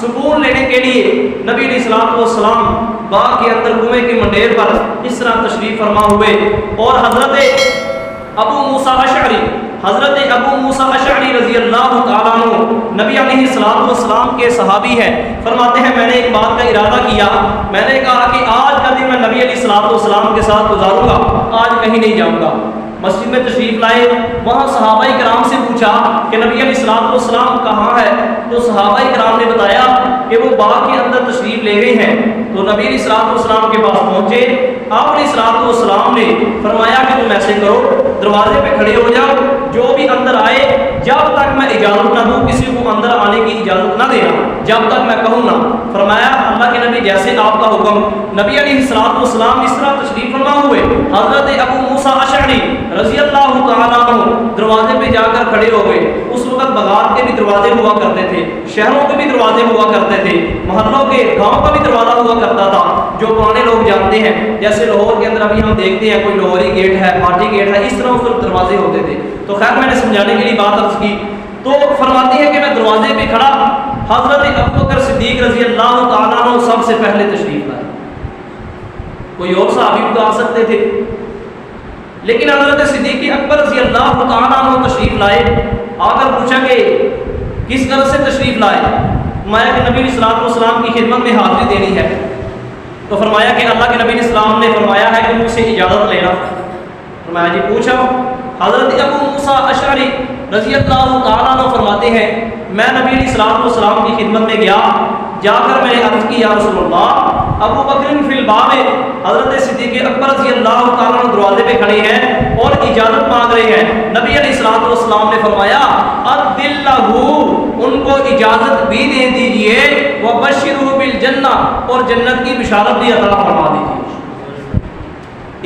سکون لینے کے لیے نبی علیہ الصلوۃ والسلام باغ کے اندر کنویں کی منڈیر پر اس طرح تشریف فرما ہوئے، اور حضرت ابو موسیٰ اشعری رضی اللہ تعالیٰ عنہ نبی علیہ الصلوۃ والسلام کے صحابی ہیں، فرماتے ہیں میں نے ایک بات کا ارادہ کیا، میں نے کہا کہ آج کا دن میں نبی علیہ الصلوۃ والسلام کے ساتھ گزاروں گا، آج کہیں نہیں جاؤں گا۔ مسجد میں تشریف لائے، وہاں صحابہ کرام سے پوچھا کہ نبی علیہ الصلوۃ والسلام کہاں ہے؟ تو صحابہ کرام نے بتایا کہ وہ باغ کے اندر تشریف لے گئے ہیں۔ تو نبی علیہ الصلوۃ والسلام کے پاس پہنچے، آپ علیہ الصلوۃ والسلام نے فرمایا کہ تم ایسے کرو، دروازے پہ کھڑے ہو جاؤ، جو بھی اندر آئے جب تک میں اجازت نہ دوں کسی کو اندر آنے کی اجازت نہ دینا، جب تک میں کہوں نہ۔ فرمایا اللہ کے نبی جیسے آپ کا حکم۔ نبی علیہ الصلوۃ والسلام اس طرح تشریف فرما ہوئے، حضرت ابو موسیٰ اشعری رضی اللہ تعالیٰ عنہ دروازے پہ جا کر کھڑے ہو گئے۔ اس وقت بغداد کے بھی دروازے ہوا کرتے تھے، شہروں کے بھی دروازے ہوا کرتے تھے، محلوں کے گاؤں کا بھی دروازہ ہوا کرتا تھا، جو پرانے لوگ جانتے ہیں۔ جیسے لاہور کے اندر ابھی ہم دیکھتے ہیں کوئی لاہوری گیٹ ہے، پارٹی گیٹ ہے، اس طرح اس وقت دروازے ہوتے تھے۔ تو خیر میں نے سمجھانے کے لیے بات عرض کی، تو فرماتی ہے کہ میں دروازے پہ کھڑا، حضرت ابوبکر صدیق رضی اللہ تعالیٰ عنہ سب سے پہلے تشریف لائے۔ کوئی اور صحابی بھی تو آ سکتے تھے، لیکن حضرت صدیق اکبر رضی اللہ تعالیٰ عنہ تشریف لائے۔ آ کر پوچھا کہ کس غرض سے تشریف لائے؟ فرمایا کہ نبی علیہ الصلوۃ والسلام کی خدمت میں حاضری دینی ہے۔ تو فرمایا کہ اللہ کے نبی علیہ السلام نے فرمایا ہے کہ مجھ سے اجازت لینا۔ فرمایا جی پوچھو۔ حضرت ابو موسیٰ اشعری رضی اللہ تعالیٰ عنہ فرماتے ہیں میں نبی علیہ الصلوۃ والسلام کی خدمت میں گیا، جا کر میں نے عرض کی یا رسول اللہ ابو بکر فی الباب، حضرت صدیق اکبر رضی اللہ تعالیٰ عنہ دروازے پہ کھڑے ہیں اور اجازت مانگ رہے ہیں۔ نبی علیہ الصلوۃ والسلام نے فرمایا اذن لہ، ان کو اجازت بھی دے دیجئے، وبشرہ بالجنہ، اور جنت کی بشارت بھی عطا فرما دیجئے۔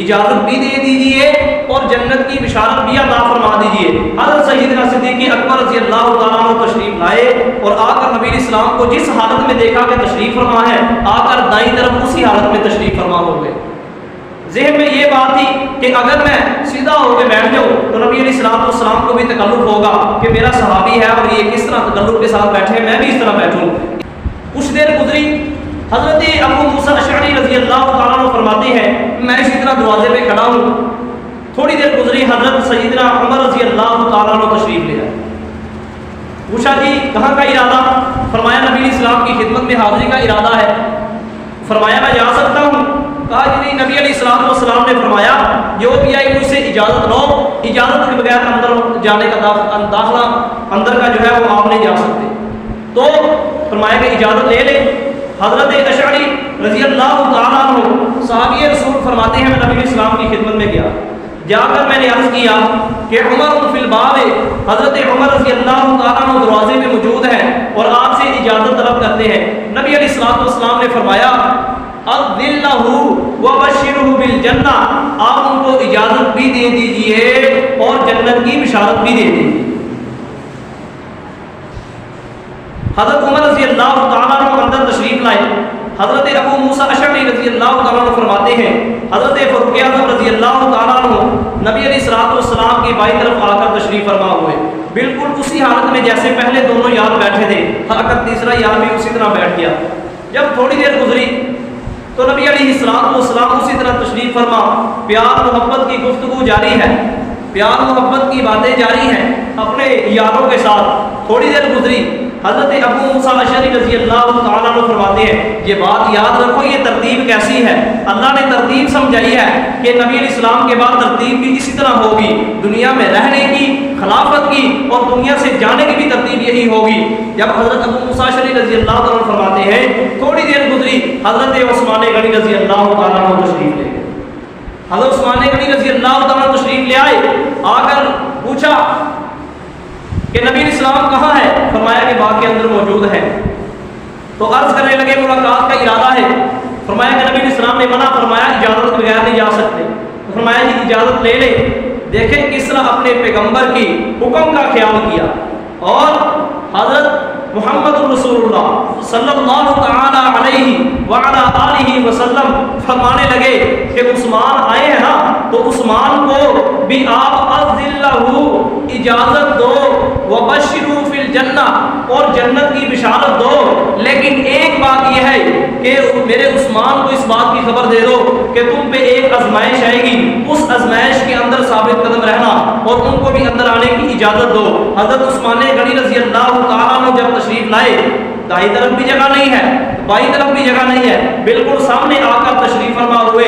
اجازت بھی دے دیجئے اور جنت کی بشارت بھی عطا فرما دیجئے۔ حضرت سیدنا صدیق اکبر رضی اللہ تعالیٰ عنہ تشریف لائے اور آ کر نبی علیہ السلام کو جس حالت میں دیکھا کہ تشریف فرما ہے، آ کر دائیں طرف اسی حالت میں تشریف فرما ہو گئے۔ ذہن میں یہ بات تھی کہ اگر میں سیدھا ہو کے بیٹھ جاؤں تو نبی علیہ الصلوۃ والسلام کو بھی تکلف ہوگا کہ میرا صحابی ہے اور یہ کس طرح تکلف کے ساتھ بیٹھے، میں بھی اس طرح بیٹھوں۔ کچھ دیر گزری، حضرت ابو موسیٰ اشعری رضی اللہ تعالیٰ عنہ فرماتے ہیں میں اسی طرح دروازے پہ کھڑا ہوں۔ تھوڑی دیر گزری، حضرت سیدنا عمر رضی اللہ تعالیٰ عنہ تشریف لے آئے۔ پوچھا جی کہاں کا ارادہ؟ فرمایا نبی علیہ السلام کی خدمت میں حاضری کا ارادہ ہے۔ فرمایا میں جا سکتا ہوں؟ کہا جی نہیں، نبی علیہ السلام والسلام نے فرمایا جو بھی آئی مجھ سے اجازت لو، اجازت کے بغیر اندر جانے کا داخلہ اندر کا جو ہے وہ آپ نہیں جا سکتے۔ تو فرمایا کہ اجازت لے لے۔ حضرت اشعری رضی اللہ تعالیٰ عنہ صحابی رسول فرماتے ہیں میں نبی علیہ السلام کی خدمت میں گیا، جا کر میں نے عرض کیا کہ عمر فی الباب، حضرت عمر رضی اللہ تعالیٰ عنہ دروازے میں موجود ہیں اور آپ سے اجازت طلب کرتے ہیں۔ نبی علیہ الصلوۃ والسلام نے فرمایا اذن لہ وبشرہ بالجنہ، آپ ان کو اجازت بھی دے دیجئے اور جنت کی بشارت بھی دے دیجئے۔ حضرت عمر رضی اللہ تعالیٰ عنہ اندر تشریف لائے۔ حضرت ابو موسیٰ اشعری رضی اللہ تعالیٰ عنہ فرماتے ہیں حضرت فاروق اعظم رضی اللہ تعالیٰ عنہ نبی علیہ الصلوۃ والسلام کی بائیں طرف آ کر تشریف فرما ہوئے، بالکل اسی حالت میں جیسے پہلے دونوں یار بیٹھے تھے، اگر تیسرا یار بھی اسی طرح بیٹھ گیا۔ جب تھوڑی دیر گزری تو نبی علیہ الصلوۃ والسلام اسی طرح تشریف فرما، پیار محبت کی گفتگو جاری ہے، پیار محبت کی باتیں جاری ہیں اپنے یاروں کے ساتھ۔ تھوڑی دیر گزری، حضرت ابو موسیٰ اشعری رضی اللہ تعالیٰ عنہ فرماتے ہیں یہ بات یاد رکھو یہ ترتیب کیسی ہے، اللہ نے ترتیب سمجھائی ہے کہ نبی علیہ السلام کے بعد ترتیب بھی اسی طرح ہوگی، دنیا میں رہنے کی، خلافت کی اور دنیا سے جانے کی بھی ترتیب یہی ہوگی۔ جب حضرت ابو موسیٰ اشعری رضی اللہ تعالیٰ عنہ فرماتے ہیں تھوڑی دیر گزری، حضرت عثمان غنی رضی اللہ تعالیٰ عنہ تشریف لے گئے۔ حضرت عثمان غنی رضی اللہ تعالیٰ عنہ تشریف لے آئے، آ کر پوچھا کہ نبی علیہ السلام کہاں ہے؟ فرمایا کہ باغ کے اندر موجود ہے۔ تو عرض کرنے لگے ملاقات کا ارادہ ہے۔ فرمایا کہ نبی علیہ السلام نے منع فرمایا اجازت کے بغیر نہیں جا سکتے۔ فرمایا جی اجازت لے لے۔ دیکھیں کس طرح اپنے پیغمبر کی حکم کا خیال کیا، اور حضرت محمد رسول اللہ صلی اللہ تعالی علیہ وعلی آلہ وسلم فرمانے لگے کہ عثمان آئے ہیں نا، تو عثمان کو بھی آپ اذن لہ اجازت دو، وبشروا فی الجنہ الجنہ، اور جنت کی بشارت دو، لیکن ایک بات یہ ہے کہ میرے عثمان کو اس بات کی خبر دے دو کہ تم پہ ایک آزمائش آئے گی، اس آزمائش کے اندر ثابت قدم رہنا اور ان کو بھی اندر آنے کی اجازت دو۔ حضرت عثمان غنی رضی اللہ تعالیٰ عنہ جب تشریف لائے، دائیں طرف بھی جگہ نہیں ہے، بائیں طرف بھی جگہ نہیں ہے، بالکل سامنے آ کر تشریف فرما ہوئے۔